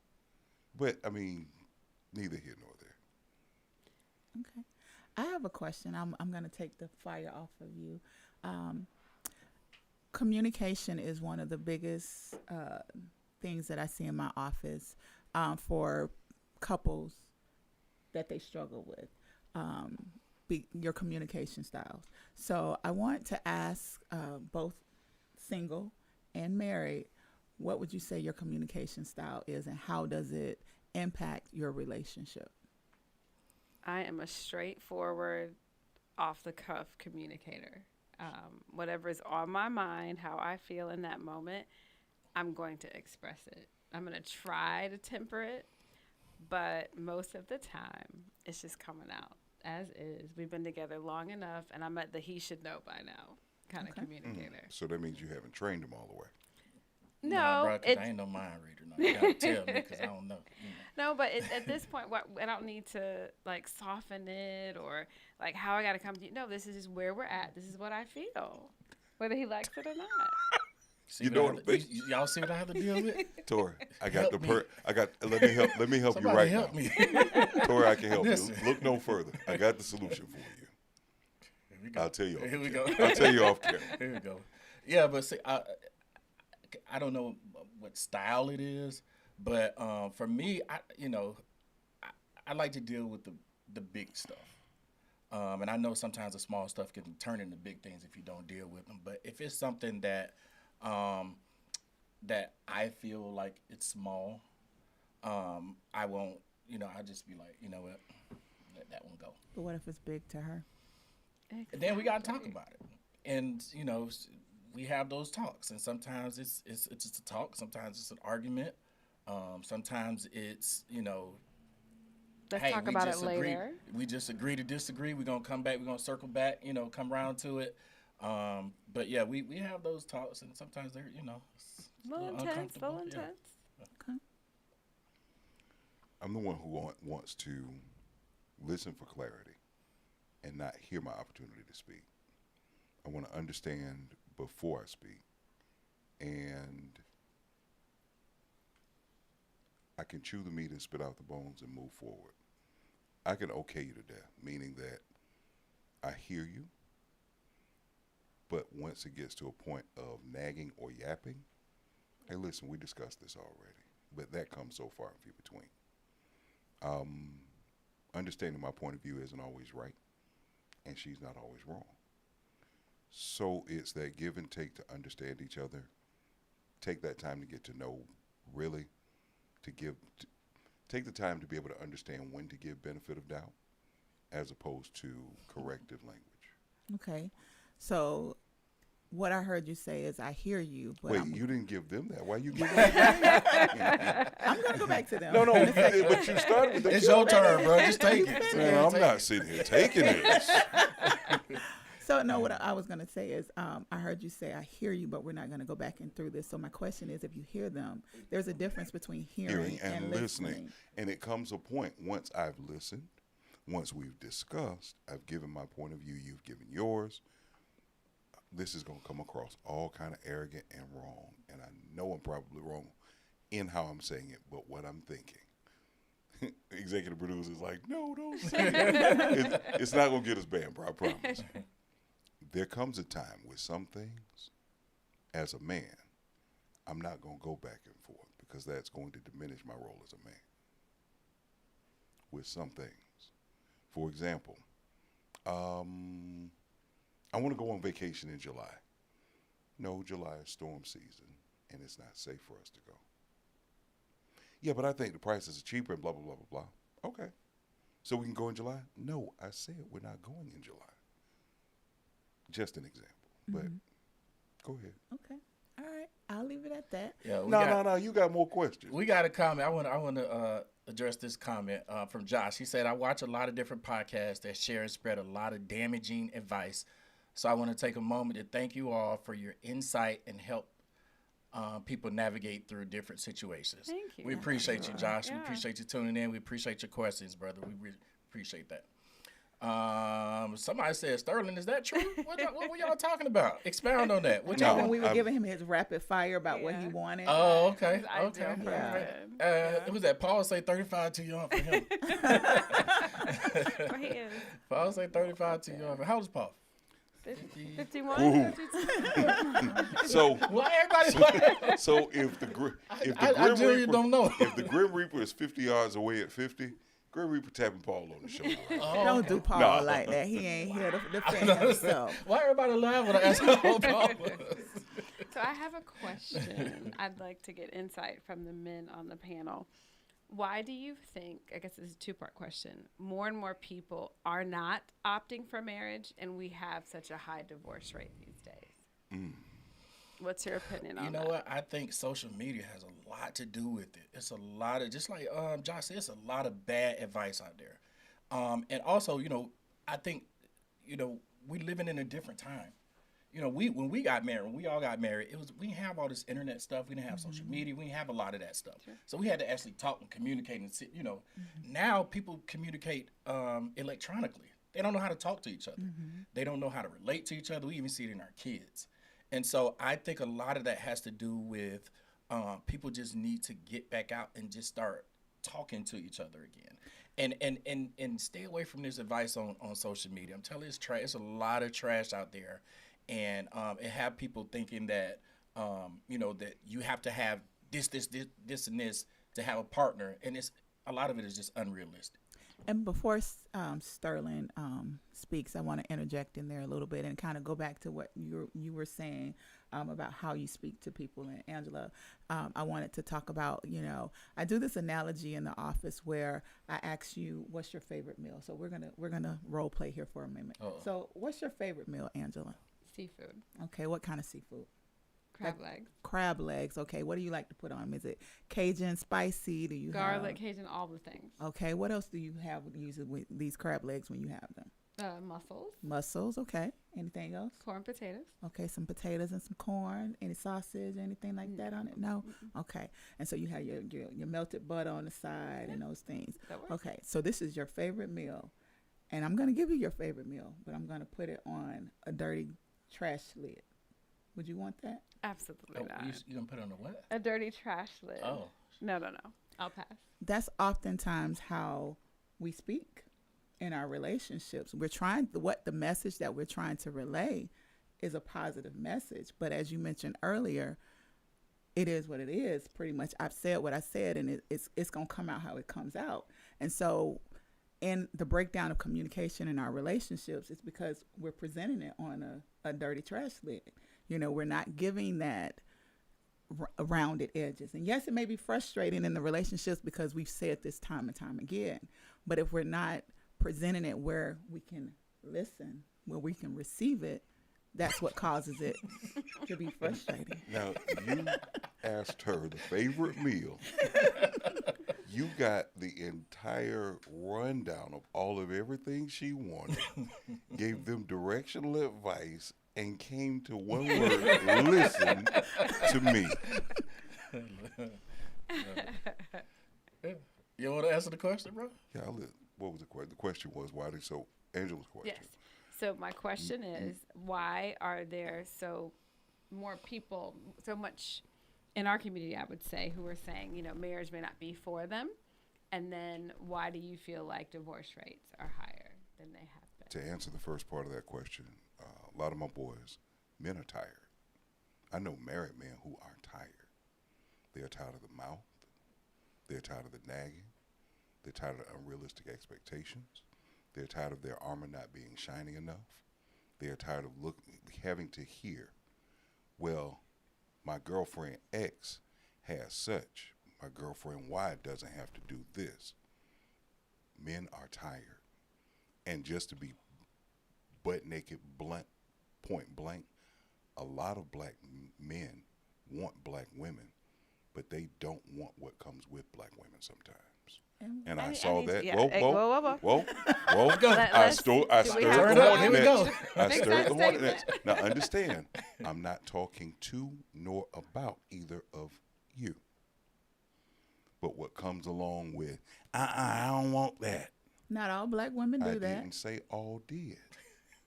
But I mean, neither here nor there. Okay. I have a question. I'm going to take the fire off of you. Communication is one of the biggest things that I see in my office for couples that they struggle with, your communication styles. So I want to ask both single and married, what would you say your communication style is and how does it impact your relationship? I am a straightforward, off-the-cuff communicator. Whatever is on my mind, how I feel in that moment, I'm going to express it. I'm going to try to temper it, but most of the time, it's just coming out as is. We've been together long enough, and I'm at the he should know by now kind of communicator. So that means you haven't trained them all the way. No, bro, 'cause I ain't no mind reader. No, you gotta tell me because I don't know. No, but at this point, I don't need to like soften it or like how I got to come to you. No, this is just where we're at. This is what I feel, whether he likes it or not. See You what know I what have I to- y'all see what I have to deal with? Tori, I got Help the me. let me help you Somebody right help now. me. Tori, I can help Listen. you. Look no further. I got the solution for you. Here we go. I'll tell you off Here we camera. go. I'll tell you off camera. Here we go. Yeah, but see, I don't know what style it is, but for me, I like to deal with the big stuff. And I know sometimes the small stuff can turn into big things if you don't deal with them. But if it's something that that I feel like it's small, I won't. I just be like, you know what, let that one go. But what if it's big to her? And then we gotta talk about it. And we have those talks. And sometimes it's just a talk. Sometimes it's an argument. Sometimes it's Let's hey, talk we about just it agree. later. We just agree to disagree. We're gonna come back. We're gonna circle back. Come around to it. But yeah, we have those talks, and sometimes they're A little intense, uncomfortable. little Yeah. intense. Okay. I'm the one who wants to listen for clarity and not hear my opportunity to speak. I want to understand before I speak. And I can chew the meat and spit out the bones and move forward. I can okay you to death, meaning that I hear you, but once it gets to a point of nagging or yapping, hey, listen, we discussed this already, but that comes so far and few between. Understanding my point of view isn't always right, and she's not always wrong. So it's that give and take to understand each other, take that time to get to know, really, take the time to be able to understand when to give benefit of doubt as opposed to corrective language. Okay. So what I heard you say is I hear you, but Wait, you didn't give them that. Why you giving that? I'm going to go back to them. No, in a second. but you started with the It's your turn, bro. Just take it. Man, I'm not sitting here taking this. So no, what I was going to say is I heard you say I hear you, but we're not going to go back and through this. So my question is, if you hear them, there's a difference between hearing And and listening. listening. And it comes a point once I've listened, once we've discussed, I've given my point of view, you've given yours, this is going to come across all kind of arrogant and wrong. And I know I'm probably wrong in how I'm saying it, but what I'm thinking. Executive producer is like, no, don't say it. It's not going to get us banned, bro, I promise. There comes a time with some things, as a man, I'm not going to go back and forth because that's going to diminish my role as a man. With some things. For example, I want to go on vacation in July. No, July is storm season, and it's not safe for us to go. Yeah, but I think the prices are cheaper and blah, blah, blah, blah, blah. Okay. So we can go in July? No, I said we're not going in July. Just an example. But go ahead. Okay. All right. I'll leave it at that. Yeah, No. You got more questions. We got a comment. I want to address this comment from Josh. He said, I watch a lot of different podcasts that share and spread a lot of damaging advice. So I want to take a moment to thank you all for your insight and help people navigate through different situations. Thank you. We appreciate you, Josh. Yeah. We appreciate you tuning in. We appreciate your questions, brother. We really appreciate that. Somebody said, Sterling, is that true? What were y'all talking about? Expound on that. What y'all When we were giving him his rapid fire about what he wanted. Oh, okay. I Okay. do. Right. It was that Paul say 35 too young for him. He is. Paul say 35 too young. How old is Paul? 51. Ooh. 52. So, Why everybody? so if the I genuinely don't know. if the Grim Reaper is 50 yards away at 50, Grim Reaper tapping Paul on the shoulder. Don't do Paul No. like that. He ain't here to defend himself. Why everybody laugh when I ask how old Paul was? So I have a question. I'd like to get insight from the men on the panel. Why do you think, I guess this is a two-part question, more and more people are not opting for marriage and we have such a high divorce rate these days? What's your opinion on that? You know what? I think social media has a lot to do with it. It's a lot of, just like Josh said, it's a lot of bad advice out there. And also, I think, we living in a different time. When we got married, when we all got married, we didn't have all this internet stuff. We didn't have social media. We didn't have a lot of that stuff. Sure. So we had to actually talk and communicate and sit, Now people communicate electronically. They don't know how to talk to each other. They don't know how to relate to each other. We even see it in our kids. And so I think a lot of that has to do with people just need to get back out and just start talking to each other again. And stay away from this advice on social media. I'm telling you, it's trash. It's a lot of trash out there. And it have people thinking that, that you have to have this, and this to have a partner. And a lot of it is just unrealistic. And before Sterling speaks, I want to interject in there a little bit and kind of go back to what you were saying about how you speak to people. And Angela, I wanted to talk about, I do this analogy in the office where I ask you, what's your favorite meal? So we're gonna role play here for a minute. Uh-oh. So what's your favorite meal, Angela? Seafood. Okay, what kind of seafood? Crab legs. Crab legs. Okay, what do you like to put on? Is it Cajun, spicy? Do you Garlic, have Cajun, all the things. Okay, what else do you have usually with these crab legs when you have them? Mussels. Mussels, okay. Anything else? Corn and potatoes. Okay, some potatoes and some corn. Any sausage, anything like that on it? No? Okay. And so you have your melted butter on the side and those things. That works. Okay, so this is your favorite meal. And I'm going to give you your favorite meal, but I'm going to put it on a dirty trash lid. Would you want that? Absolutely not. You gonna put it on the what? A dirty trash lid. Oh. No. I'll pass. That's oftentimes how we speak in our relationships. The message that we're trying to relay is a positive message. But as you mentioned earlier, it is what it is. Pretty much, I've said what I said, and it's going to come out how it comes out. And so in the breakdown of communication in our relationships, it's because we're presenting it on a dirty trash lid. We're not giving that rounded edges. And yes, it may be frustrating in the relationships because we've said this time and time again. But if we're not presenting it where we can listen, where we can receive it, that's what causes it to be frustrating. Now, you asked her the favorite meal. You got the entire rundown of all of everything she wanted, gave them directional advice, and came to one word, listen to me. You want to answer the question, bro? Yeah, what was the question? The question was why they so Angela's question. Yes. So my question is, why are there so much in our community, I would say, who are saying, marriage may not be for them? And then why do you feel like divorce rates are higher than they have been? To answer the first part of that question, a lot of my boys, men are tired. I know married men who are tired. They're tired of the mouth. They're tired of the nagging. They're tired of unrealistic expectations. They're tired of their armor not being shiny enough. They're tired of having to hear, well, my girlfriend X has such. My girlfriend Y doesn't have to do this. Men are tired. And just to be butt naked, blunt, point blank, a lot of black men want black women, but they don't want what comes with black women sometimes. And I saw that. Yeah. Whoa. I stirred Here the we go. hornets. I Fix stirred that the statement. hornets. Now understand, I'm not talking to nor about either of you. But what comes along with, I don't want that. Not all black women do I that. didn't say all did.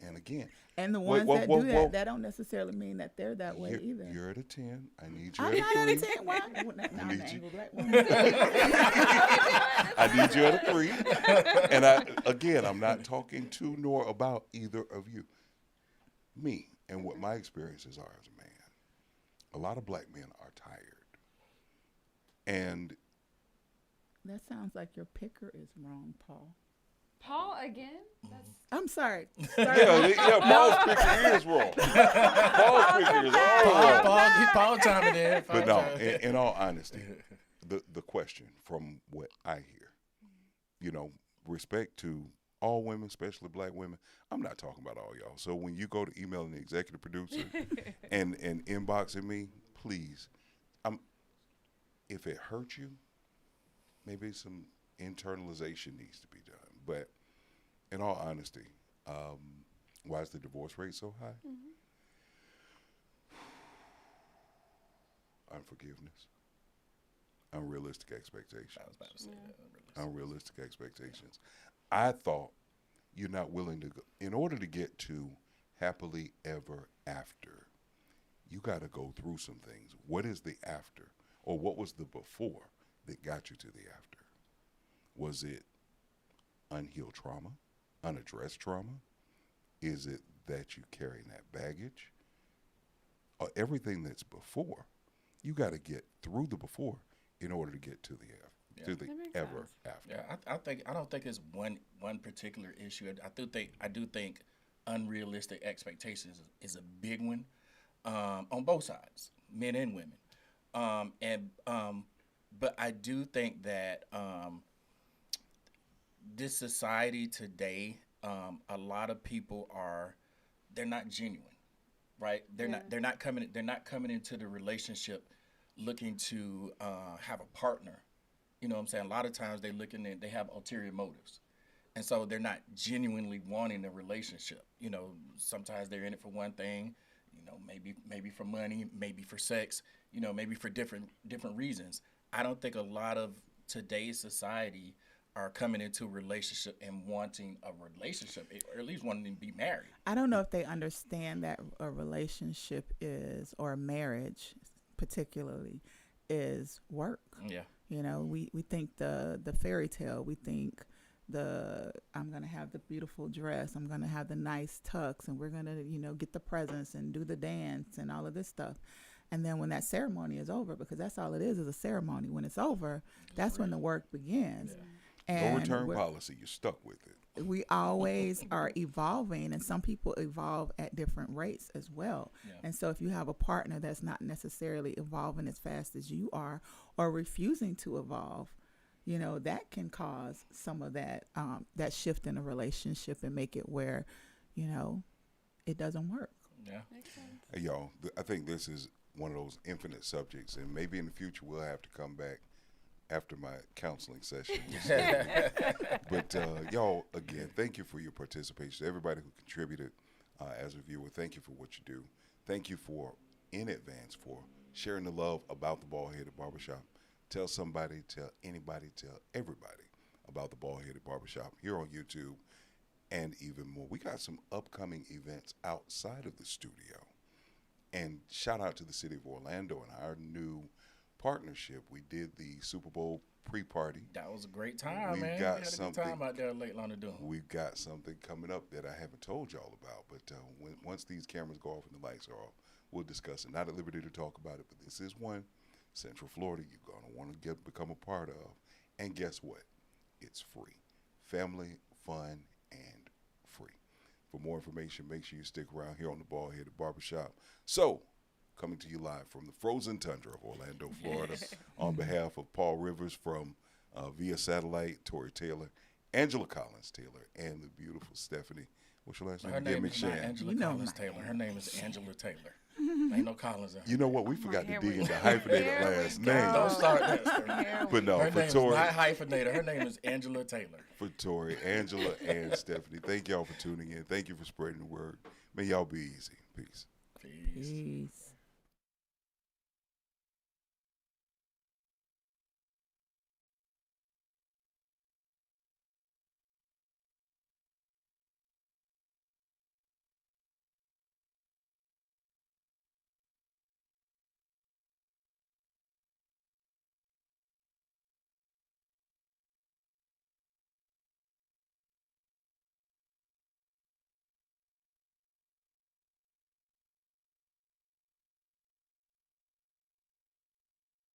And again, And the ones that do that, that don't necessarily mean that they're that way either. You're at a 10. I need you I'm at not a at 3. a 10. Why? Now I'm need an you. angry black woman. I need you at a 3. And I'm not talking to nor about either of you. Me and what my experiences are as a man. A lot of black men are tired. And That sounds like your picker is wrong, Paul. Paul again? I'm sorry. Paul's picture is wrong. Paul's picture is all wrong. Paul chiming in. But no, in all honesty, the question from what I hear, respect to all women, especially black women, I'm not talking about all y'all. So when you go to emailing the executive producer and inboxing me, please, if it hurts you, maybe some internalization needs to be done. But in all honesty, why is the divorce rate so high? Unforgiveness, unrealistic expectations. I was about to say that. Unrealistic expectations. I thought you're not willing to go. In order to get to happily ever after, you got to go through some things. What is the after? Or what was the before that got you to the after? Was it unhealed trauma, unaddressed trauma? Is it that you carrying that baggage? Or everything that's before, you got to get through the before in order to get to the Yeah. ever after. Yeah, I don't think it's one particular issue. I do think unrealistic expectations is a big one on both sides, men and women. But I do think that this society today, a lot of people they're not genuine, right? They're not coming into the relationship looking to have a partner. You know what I'm saying? A lot of times they have ulterior motives. And so they're not genuinely wanting a relationship. Sometimes they're in it for one thing, maybe for money, maybe for sex, maybe for different reasons. I don't think a lot of today's society are coming into a relationship and wanting a relationship, or at least wanting to be married. I don't know if they understand that a relationship or a marriage particularly is work. Yeah. We think the fairy tale, we think I'm going to have the beautiful dress, I'm going to have the nice tux, and we're going to, get the presents and do the dance and all of this stuff. And then when that ceremony is over, because that's all it is a ceremony. When it's over, that's when the work begins. Yeah. And No return policy, you're stuck with it. we always are evolving, and some people evolve at different rates as well. Yeah. And so if you have a partner that's not necessarily evolving as fast as you are, or refusing to evolve, that can cause some of that shift in a relationship and make it where, it doesn't work. Yeah. Makes sense. Hey, y'all, I think this is one of those infinite subjects, and maybe in the future we'll have to come back after my counseling session. But y'all, again, thank you for your participation. Everybody who contributed as a viewer, thank you for what you do. Thank you in advance for sharing the love about the Baldheaded Barbershop. Tell somebody, tell anybody, tell everybody about the Baldheaded Barbershop here on YouTube and even more. We got some upcoming events outside of the studio. And shout out to the city of Orlando and our new partnership. We did the Super Bowl pre-party. That was a great time, We've man. got We had a something- good time out there at Lake Launderdale. We've got something coming up that I haven't told y'all about, but once these cameras go off and the lights are off, we'll discuss it. Not at liberty to talk about it, but this is one, Central Florida, you're going to want to become a part of. And guess what? It's free. Family, fun, and free. For more information, make sure you stick around here on the Baldheaded Barbershop. So, coming to you live from the frozen tundra of Orlando, Florida, on behalf of Paul Rivers from via satellite, Tori Taylor, Angela Collins Taylor, and the beautiful Stephanie. What's your last name? Her Again, name is not McShann. Angela You know Collins my Taylor. Her name is Angela Taylor. Ain't no Collins in her. You know what? We forgot to here dig we into go. hyphenated Here we last go. names. Don't start that. Stephanie. Here But no, Her for name is Tori, not hyphenated. Her name is Angela Taylor. for Tori, Angela, and Stephanie, thank y'all for tuning in. Thank you for spreading the word. May y'all be easy. Peace. Peace. Peace.